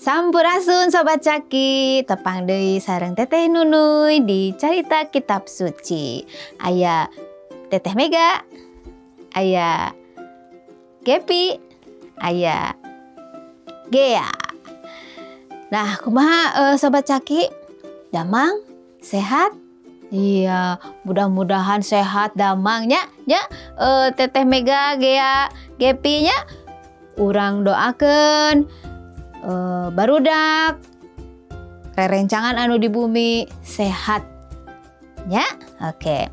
Sampurasun Sobat Caki, tepang deui sareng Teteh Nunuy di Carita Kitab Suci. Aya Teteh Mega, aya Gepi, aya Gea. Nah, kumaha Sobat Caki? Damang, sehat? Iya, mudah-mudahan sehat damangnya. Teteh Mega, Gea, Gepi nya. Urang doakeun barudak rerencangan anu di bumi sehat ya. Oke.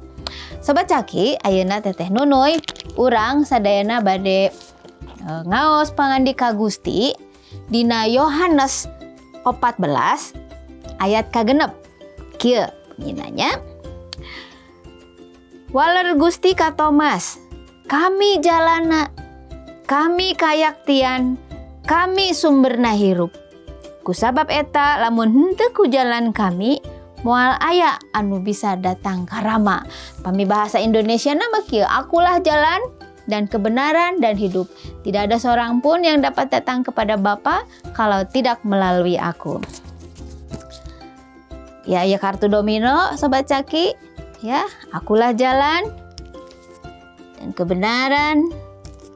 Sobat Caki, ayeuna Teteh Nunuy urang sadayana bade ngaos pangandika Gusti dina Yohanes 14 ayat kagenep. Kieu nginanya. Waler Gusti ka Tomas, kami jalana, kami kayaktian, kami sumberna hirup. Kusabab eta lamun henteu ku jalan kami moal aya anu bisa datang ka Rama. Pamibahasa Indonesia nama kieu, akulah jalan dan kebenaran dan hidup. Tidak ada seorang pun yang dapat datang kepada Bapa kalau tidak melalui aku. Ya kartu domino Sobat Caki. Ya, akulah jalan dan kebenaran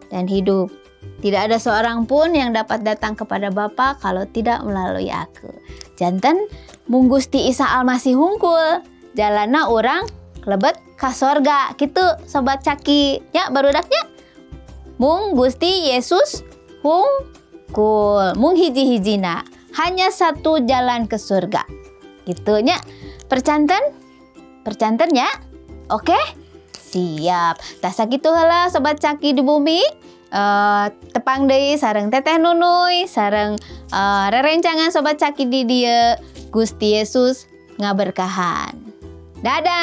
dan hidup. Tidak ada seorang pun yang dapat datang kepada Bapa kalau tidak melalui aku. Janten mung Gusti Isa Almasih hungkul, jalanna urang lebet ka sorga. Kitu Sobat Caki. Ya barudaknya. Mung Gusti Yesus hungkul, mung hiji-hijina. Hanya satu jalan ke surga. Gitunya. Percanten ya? Oke? Siap. Tah sakitu heula Sobat Caki di bumi. Tepang deui sareng Teteh Nunuy sareng rerencangan Sobat Caki di dieu. Gusti Yesus ngaberkahan. Dadah.